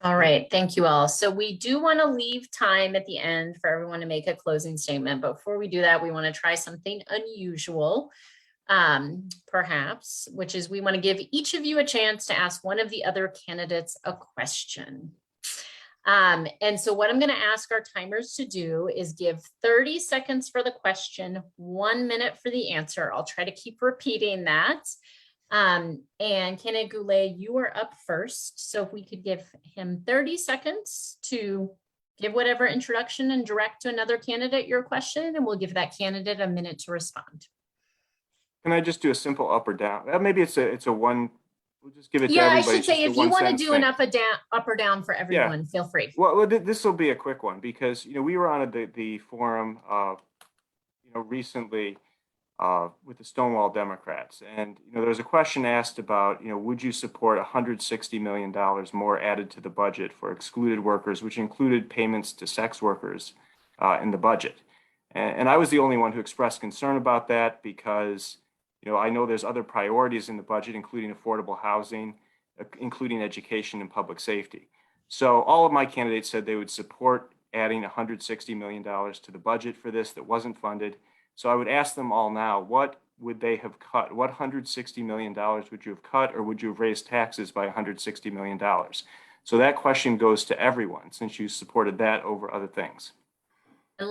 All right, thank you all. So we do want to leave time at the end for everyone to make a closing statement. But before we do that, we want to try something unusual, perhaps, which is we want to give each of you a chance to ask one of the other candidates a question. And so what I'm going to ask our timers to do is give 30 seconds for the question, 1 minute for the answer. I'll try to keep repeating that. And Kenneth Goulet, you are up first. So if we could give him 30 seconds to give whatever introduction and direct to another candidate your question, and we'll give that candidate a minute to respond. Can I just do a simple up or down? Maybe it's a one. We'll just give it to Yeah, I everybody. should say if you want to do an up or down for everyone, feel free. Well, this will be a quick one because we were on the forum recently with the Stonewall Democrats, and there was a question asked about would you support $160 million more added to the budget for excluded workers, which included payments to sex workers in the budget, and I was the only one who expressed concern about that because I know there's other priorities in the budget, including affordable housing, including education and public safety. So all of my candidates said they would support adding $160 million to the budget for this that wasn't funded. So I would ask them all now, what would they have cut? What $160 million would you have cut, or would you have raised taxes by $160 million? So that question goes to everyone, since you supported that over other things. And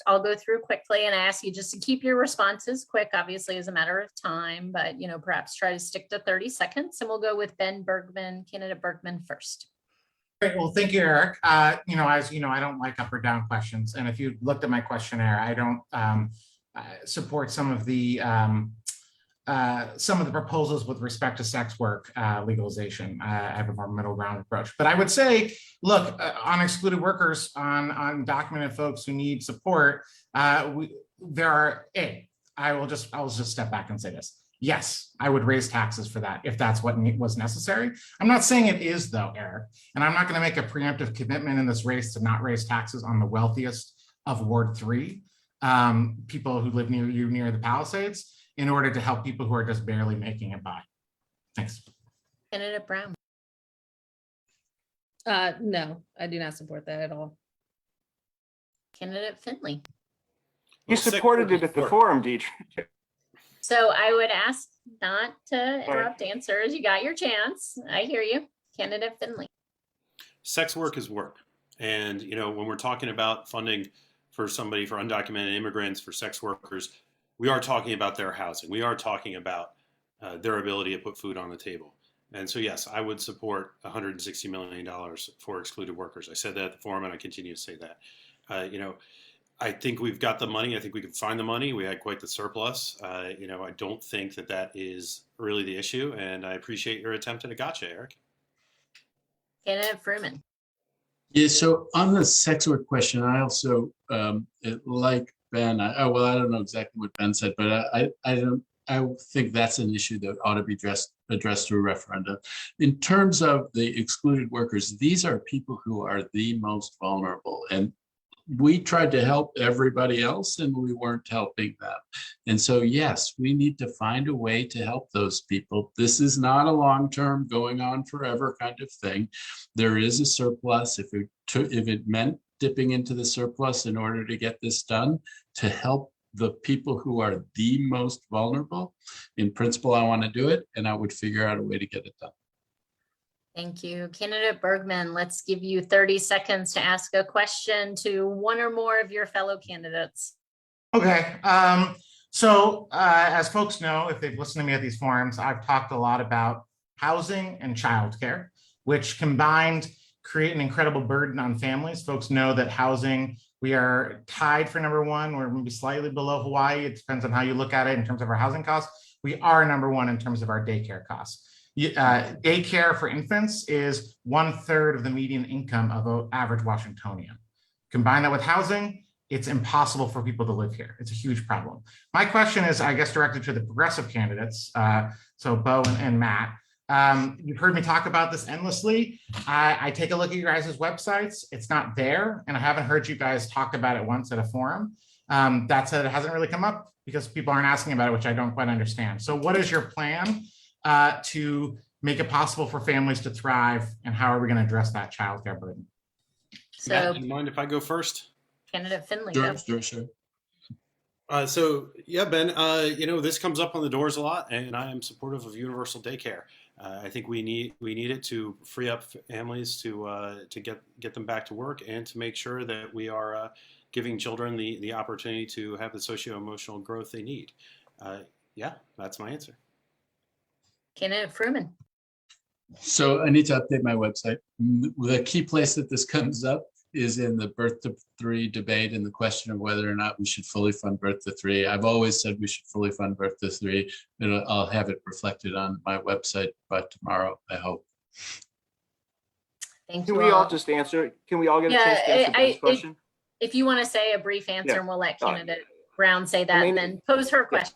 I'll go through quickly and ask you just to keep your responses quick, obviously as a matter of time, but perhaps try to stick to 30 seconds, and we'll go with Ben Bergman, candidate Bergman first. Great. Well, thank you, Eric. As you know, I don't like up or down questions. And if you looked at my questionnaire, I don't support some of the proposals with respect to sex work legalization. I have a more middle ground approach. But I would say, look, on excluded workers, on undocumented folks who need support, I'll just step back and say this. Yes, I would raise taxes for that if that's what was necessary. I'm not saying it is, though, Eric, and I'm not going to make a preemptive commitment in this race to not raise taxes on the wealthiest of Ward 3, people who live near the Palisades, in order to help people who are just barely making it by. Thanks. Candidate Brown. No, I do not support that at all. Candidate Finley. You supported it at the forum, Deidre. So I would ask not to interrupt answers. You got your chance. I hear you. Candidate Finley. Sex work is work. And, when we're talking about funding for undocumented immigrants, for sex workers, we are talking about their housing. We are talking about their ability to put food on the table. And so, yes, I would support $160 million for excluded workers. I said that at the forum, and I continue to say that. I think we've got the money. I think we can find the money. We had quite the surplus. I don't think that is really the issue. And I appreciate your attempt at a gotcha, Eric. Candidate Freeman. Yeah, so on the sex work question, I also like Ben. I don't know exactly what Ben said, but I think that's an issue that ought to be addressed through referendum. In terms of the excluded workers, these are people who are the most vulnerable, and we tried to help everybody else and we weren't helping them. And so, yes, we need to find a way to help those people. This is not a long-term, going on forever kind of thing. There is a surplus. If it meant dipping into the surplus in order to get this done, to help the people who are the most vulnerable, in principle, I want to do it, and I would figure out a way to get it done. Thank you. Candidate Bergman, let's give you 30 seconds to ask a question to one or more of your fellow candidates. Okay. As folks know, if they've listened to me at these forums, I've talked a lot about housing and childcare, which combined create an incredible burden on families. Folks know that housing, we are tied for number one. We're maybe slightly below Hawaii. It depends on how you look at it in terms of our housing costs. We are number one in terms of our daycare costs. Daycare for infants is 1/3 of the median income of an average Washingtonian. Combine that with housing, it's impossible for people to live here. It's a huge problem. My question is, I guess, directed to the progressive candidates, so Bo and Matt. You've heard me talk about this endlessly. I take a look at your guys' websites. It's not there, and I haven't heard you guys talk about it once at a forum. That said, it hasn't really come up because people aren't asking about it, which I don't quite understand. So what is your plan to make it possible for families to thrive, and how are we going to address that childcare burden? Matt, So do you mind if I go first? candidate Finley, Sure, go. sure. So yeah, Ben, this comes up on the doors a lot, and I am supportive of universal daycare. I think we need it to free up families to get them back to work, and to make sure that we are giving children the opportunity to have the socio-emotional growth they need. Yeah, that's my answer. Candidate Fruman. So I need to update my website. The key place that this comes up is in the birth to three debate and the question of whether or not we should fully fund birth to three. I've always said we should fully fund birth to three, and I'll have it reflected on my website by tomorrow, I hope. Thank Can you we all all. just answer? Can we all get a Yeah, chance to answer Ben's question? If you want to say a brief answer, Yeah. and we'll let Uh, candidate Brown say that, I mean, and then pose her question.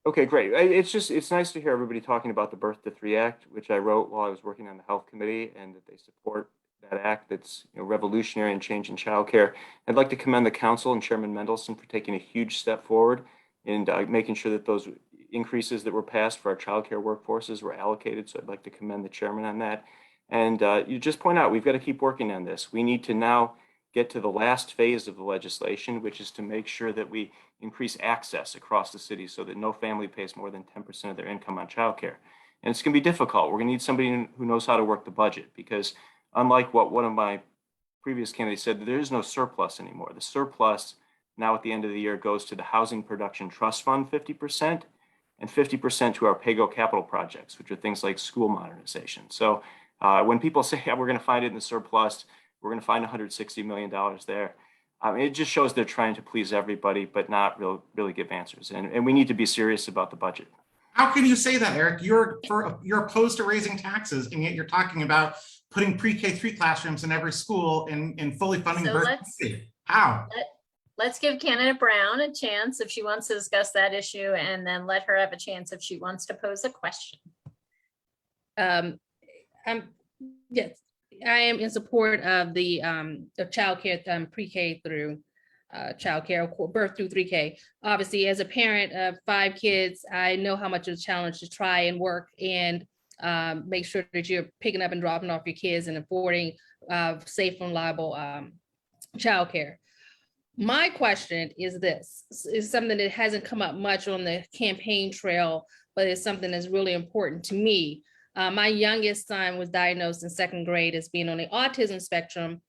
Okay, great. It's nice to hear everybody talking about the Birth to Three Act, which I wrote while I was working on the health committee, and that they support that act that's revolutionary and changing childcare. I'd like to commend the council and Chairman Mendelson for taking a huge step forward in making sure that those increases that were passed for our childcare workforces were allocated. So I'd like to commend the chairman on that. And you just point out, we've got to keep working on this. We need to now get to the last phase of the legislation, which is to make sure that we increase access across the city so that no family pays more than 10% of their income on childcare. And it's going to be difficult. We're going to need somebody who knows how to work the budget, because unlike what one of my previous candidates said, there is no surplus anymore. The surplus now at the end of the year goes to the Housing Production Trust Fund 50% and 50% to our PAYGO capital projects, which are things like school modernization. So when people say, yeah, we're going to find it in the surplus, we're going to find $160 million there, it just shows they're trying to please everybody, but not really give answers. And we need to be serious about the budget. How can you say that, Eric? You're opposed to raising taxes, and yet you're talking about putting pre-K3 classrooms in every school and fully funding So birth to three. How? Let's give candidate Brown a chance if she wants to discuss that issue, and then let her have a chance if she wants to pose a question. Yes, I am in support of the childcare pre-K through childcare, birth through 3K. Obviously, as a parent of 5 kids, I know how much of a challenge to try and work and make sure that you're picking up and dropping off your kids and affording safe and reliable childcare. My question is this, is something that hasn't come up much on the campaign trail, but it's something that's really important to me. My youngest son was diagnosed in 2nd grade as being on the autism spectrum.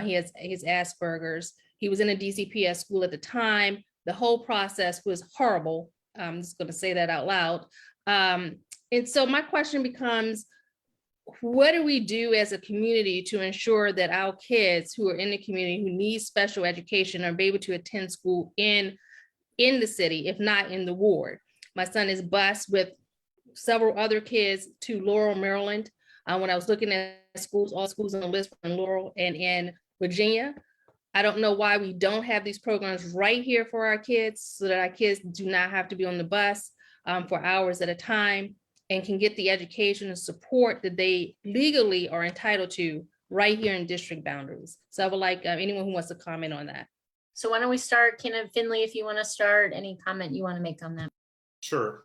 He has Asperger's. He was in a DCPS school at the time. The whole process was horrible. I'm just going to say that out loud. And so my question becomes, what do we do as a community to ensure that our kids who are in the community who need special education are able to attend school in the city, if not in the ward? My son is bused with several other kids to Laurel, Maryland. When I was looking at schools, all schools on the list were in Laurel and in Virginia. I don't know why we don't have these programs right here for our kids, so that our kids do not have to be on the bus for hours at a time, and can get the education and support that they legally are entitled to right here in district boundaries. So I would like anyone who wants to comment on that. So why don't we start, Kenneth Finley, if you want to start, any comment you want to make on that? Sure.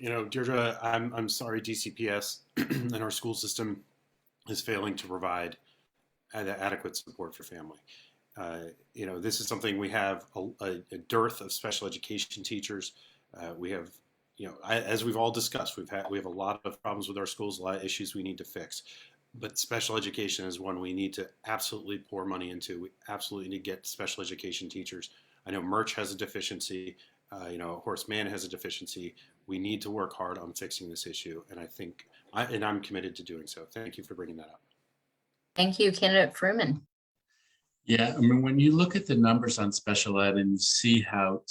Deirdre, I'm sorry, DCPS and our school system is failing to provide adequate support for family. This is something we have a dearth of special education teachers. We have, as we've all discussed, we have a lot of problems with our schools, a lot of issues we need to fix. But special education is one we need to absolutely pour money into. We absolutely need to get special education teachers. I know Merch has a deficiency. Horace Mann has a deficiency. We need to work hard on fixing this issue, and I'm committed to doing so. Thank you for bringing that up. Thank you, candidate Fruman. Yeah, I mean, when you look at the numbers on special ed and you see how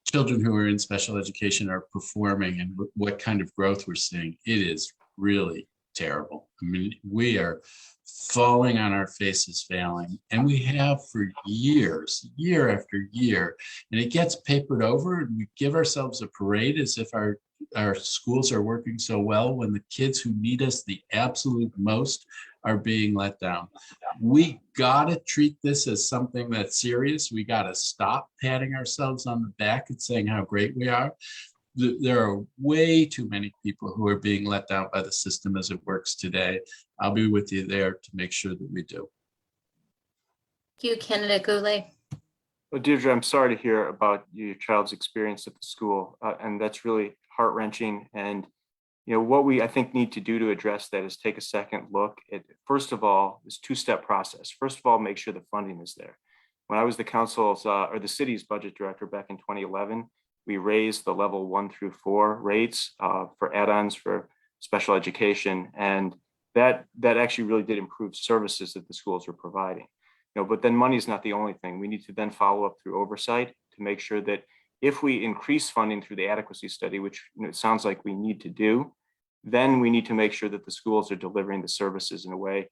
children who are in special education are performing and what kind of growth we're seeing, it is really terrible. I mean, we are falling on our faces, failing, and we have for years, year after year, and it gets papered over, and we give ourselves a parade as if our schools are working so well when the kids who need us the absolute most are being let down. We gotta treat this as something that's serious. We gotta stop patting ourselves on the back and saying how great we are. there are way too many people who are being let down by the system as it works today. I'll be with you there to make sure that we do. Thank you, Candidate Goulet. Well, Deirdre, I'm sorry to hear about your child's experience at the school, and that's really heart-wrenching. And what we, I think, need to do to address that is take a second look at, first of all, this two-step process. First of all, make sure the funding is there. When I was the council's or the city's budget director back in 2011, we raised the level 1 through 4 rates for add-ons for special education, and that actually really did improve services that the schools were providing. But then money is not the only thing. We need to then follow up through oversight to make sure that if we increase funding through the adequacy study, which it sounds like we need to do, then we need to make sure that the schools are delivering the services in a way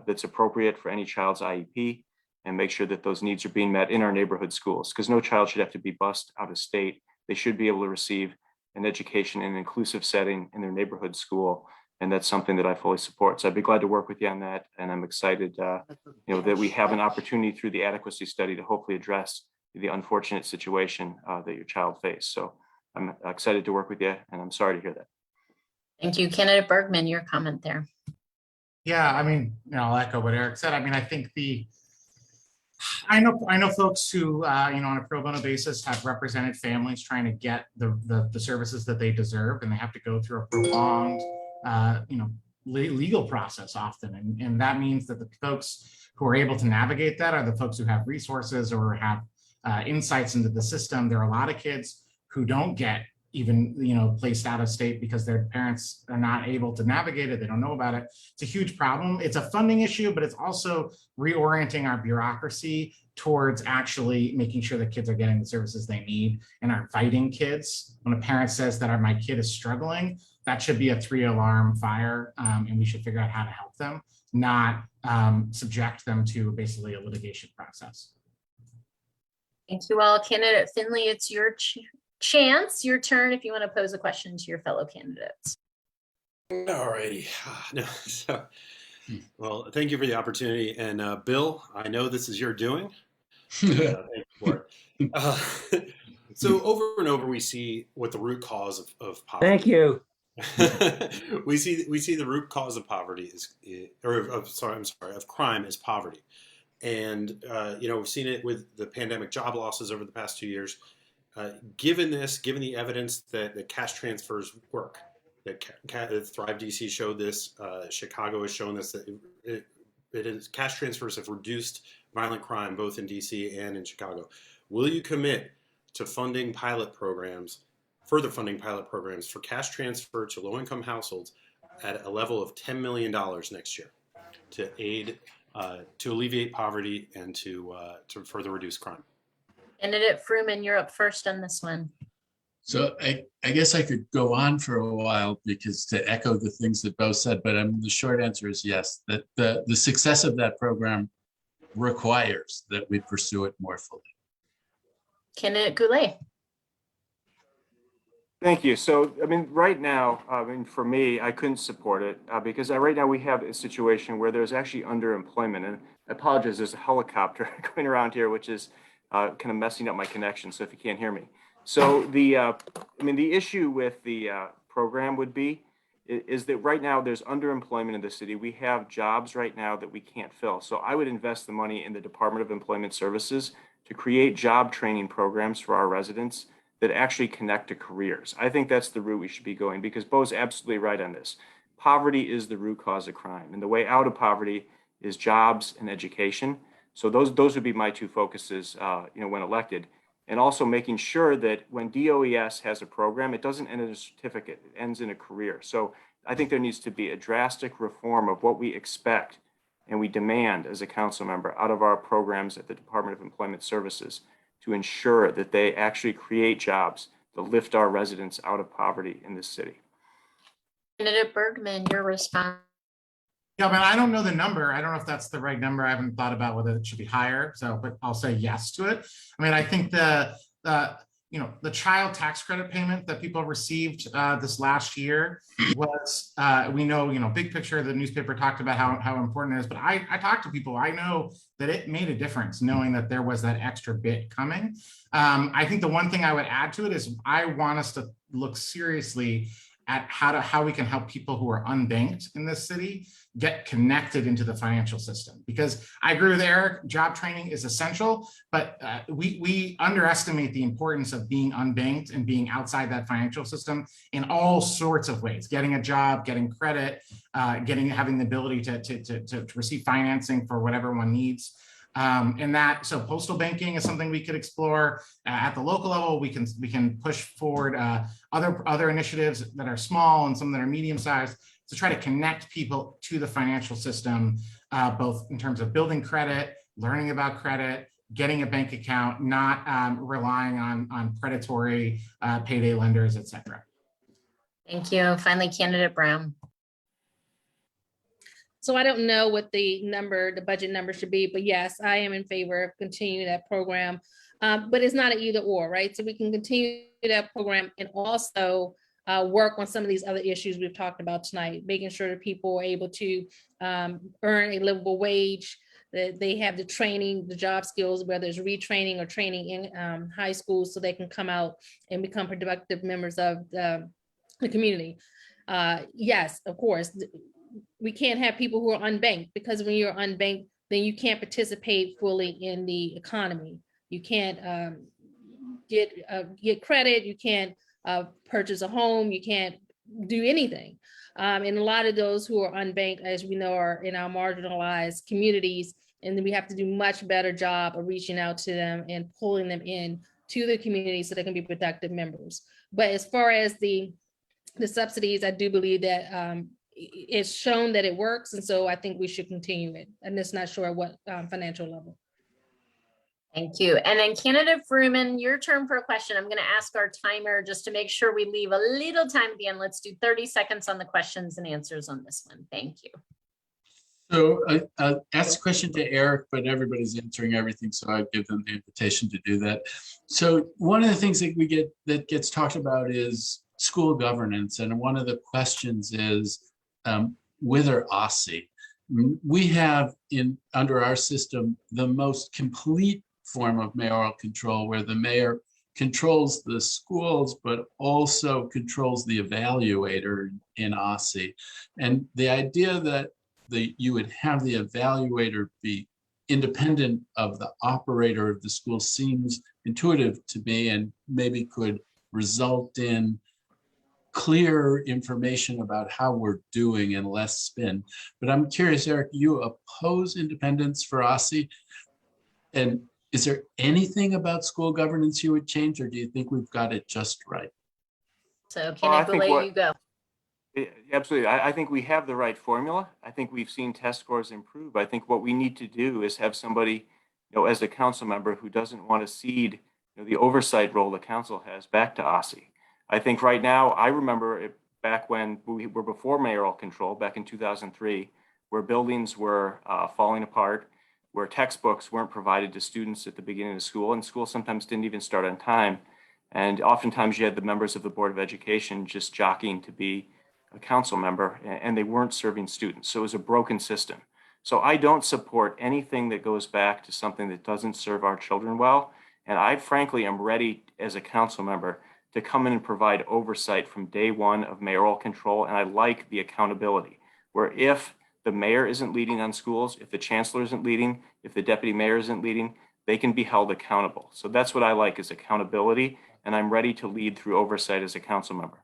that's appropriate for any child's IEP, and make sure that those needs are being met in our neighborhood schools, because no child should have to be bused out of state. They should be able to receive an education in an inclusive setting in their neighborhood school. And that's something that I fully support. So I'd be glad to work with you on that. And I'm excited, that we have an opportunity through the adequacy study to hopefully address the unfortunate situation that your child faced. So I'm excited to work with you, and I'm sorry to hear that. Thank you, Candidate Bergman, your comment there. Yeah, I mean, I'll echo what Eric said. I mean, I think I know folks who, on a pro bono basis have represented families trying to get the services that they deserve, and they have to go through a prolonged, legal process often. And that means that the folks who are able to navigate that are the folks who have resources or have insights into the system. There are a lot of kids who don't get even, placed out of state because their parents are not able to navigate it. They don't know about it. It's a huge problem. It's a funding issue, but it's also reorienting our bureaucracy towards actually making sure that kids are getting the services they need and aren't fighting kids. When a parent says that my kid is struggling, that should be a 3-alarm fire, and we should figure out how to help them, not subject them to basically a litigation process. Thank you all. Candidate Finley, it's your chance, your turn, if you want to pose a question to your fellow candidates. All righty. Well, thank you for the opportunity. And Bill, I know this is your doing. Thank you for it. So over and over, we see what the root cause of poverty. Thank you. we see the root cause of poverty of crime is poverty. And, we've seen it with the pandemic job losses over the past 2 years. Given the evidence that cash transfers work, that Thrive DC showed this, Chicago has shown this, that cash transfers have reduced violent crime both in DC and in Chicago. Will you commit to further funding pilot programs for cash transfer to low-income households at a level of $10 million next year to aid, to alleviate poverty and to further reduce crime? Candidate Fruman, you're up first on this one. So I guess I could go on for a while because to echo the things that Bo said, but the short answer is yes, that the success of that program requires that we pursue it more fully. Candidate Goulet. Thank you. So, right now, for me, I couldn't support it because right now we have a situation where there's actually underemployment. And I apologize, there's a helicopter going around here, which is kind of messing up my connection. So if you can't hear me. So the issue with the program would be is that right now there's underemployment in the city. We have jobs right now that we can't fill. So I would invest the money in the Department of Employment Services to create job training programs for our residents that actually connect to careers. I think that's the route we should be going because Bo's absolutely right on this. Poverty is the root cause of crime, and the way out of poverty is jobs and education. So those would be my two focuses, when elected, and also making sure that when DOES has a program, it doesn't end in a certificate, it ends in a career. So I think there needs to be a drastic reform of what we expect and we demand as a council member out of our programs at the Department of Employment Services to ensure that they actually create jobs to lift our residents out of poverty in this city. Candidate Bergman, your response. Yeah, but I don't know the number. I don't know if that's the right number. I haven't thought about whether it should be higher. but I'll say yes to it. I think the child tax credit payment that people received this last year was, we know, big picture, the newspaper talked about how important it is, but I talked to people, I know that it made a difference knowing that there was that extra bit coming. I think the one thing I would add to it is I want us to look seriously at how we can help people who are unbanked in this city get connected into the financial system. Because I agree with Eric, job training is essential, but we underestimate the importance of being unbanked and being outside that financial system in all sorts of ways. Getting a job, getting credit, having the ability to receive financing for whatever one needs. So postal banking is something we could explore at the local level. We can push forward other initiatives that are small and some that are medium sized to try to connect people to the financial system, both in terms of building credit, learning about credit, getting a bank account, not relying on predatory payday lenders, et cetera. Thank you. Finally, candidate Brown. So I don't know what the budget number should be, but yes, I am in favor of continuing that program. But it's not an either or, right? So we can continue that program and also work on some of these other issues we've talked about tonight, making sure that people are able to earn a livable wage, that they have the training, the job skills, whether it's retraining or training in high school, so they can come out and become productive members of the community. Yes, of course, we can't have people who are unbanked, because when you're unbanked, then you can't participate fully in the economy. You can't get credit. You can't purchase a home. You can't do anything. And a lot of those who are unbanked, as we know, are in our marginalized communities. And then we have to do much better job of reaching out to them and pulling them in to the community so they can be productive members. But as far as the subsidies, I do believe that it's shown that it works. And so I think we should continue it. I'm just not sure at what financial level. Thank you. And then candidate Fruman, your turn for a question. I'm going to ask our timer just to make sure we leave a little time at the end. Let's do 30 seconds on the questions and answers on this one. Thank you. So I asked a question to Eric, but everybody's answering everything, so I give them the invitation to do that. So one of the things that gets talked about is school governance, and one of the questions is whether OSSI. We have under our system the most complete form of mayoral control, where the mayor controls the schools, but also controls the evaluator in OSSI. And the idea that you would have the evaluator be independent of the operator of the school seems intuitive to me, and maybe could result in clear information about how we're doing and less spin. But I'm curious, Eric, you oppose independence for OSSI? And is there anything about school governance you would change, or do you think we've got it just right? So candidate Goulet, you go. Absolutely. I think we have the right formula. I think we've seen test scores improve. I think what we need to do is have somebody, as a council member who doesn't want to cede the oversight role the council has back to OSSI. I think right now, I remember it back when we were before mayoral control, back in 2003, where buildings were falling apart, where textbooks weren't provided to students at the beginning of school, and school sometimes didn't even start on time. And oftentimes you had the members of the Board of Education just jockeying to be a council member, and they weren't serving students. So it was a broken system. So I don't support anything that goes back to something that doesn't serve our children well. And I frankly am ready as a council member to come in and provide oversight from day one of mayoral control. And I like the accountability, where if the mayor isn't leading on schools, if the chancellor isn't leading, if the deputy mayor isn't leading, they can be held accountable. So that's what I like, is accountability. And I'm ready to lead through oversight as a council member.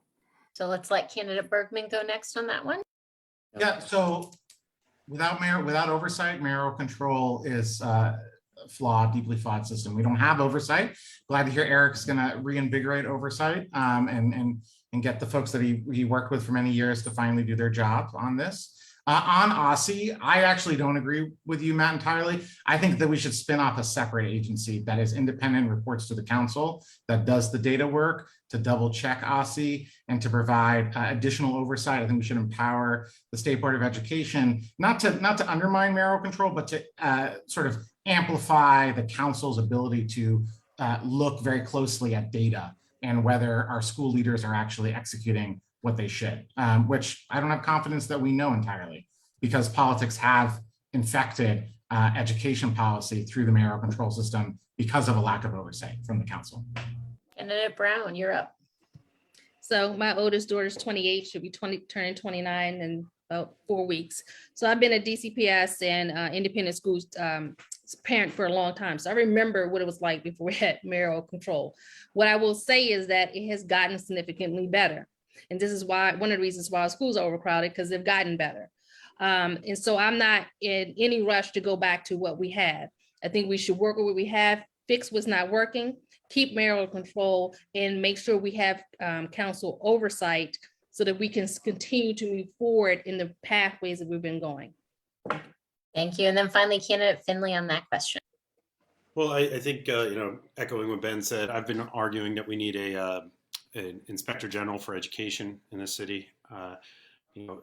So let's let candidate Bergman go next on that one. Yeah, so without oversight, mayoral control is deeply flawed system. We don't have oversight. Glad to hear Eric's going to reinvigorate oversight and get the folks that he worked with for many years to finally do their job on this. On OSSI, I actually don't agree with you, Matt, entirely. I think that we should spin off a separate agency that is independent, reports to the council, that does the data work to double check OSSI and to provide additional oversight. I think we should empower the State Board of Education, not to undermine mayoral control, but to sort of amplify the council's ability to look very closely at data and whether our school leaders are actually executing what they should, which I don't have confidence that we know entirely, because politics have infected education policy through the mayoral control system because of a lack of oversight from the council. Candidate Brown, you're up. So my oldest daughter's 28, she'll be turning 29 in about 4 weeks. So I've been at DCPS and independent schools parent for a long time. So I remember what it was like before we had mayoral control. What I will say is that it has gotten significantly better. And this is why, one of the reasons why our schools are overcrowded, because they've gotten better. And so I'm not in any rush to go back to what we had. I think we should work with what we have, fix what's not working, keep mayoral control, and make sure we have council oversight so that we can continue to move forward in the pathways that we've been going. Thank you. And then finally, candidate Finley on that question. Well, I think, echoing what Ben said, I've been arguing that we need an inspector general for education in the city.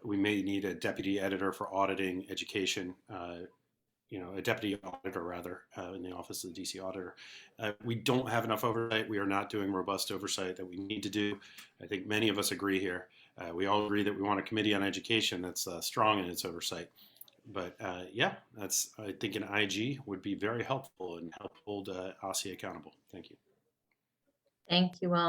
We may need a deputy editor for auditing education, a deputy auditor rather, in the office of the DC auditor. We don't have enough oversight. We are not doing robust oversight that we need to do. I think many of us agree here. We all agree that we want a committee on education that's strong in its oversight. But I think an IG would be very helpful and help hold OSSE accountable. Thank you. Thank you all.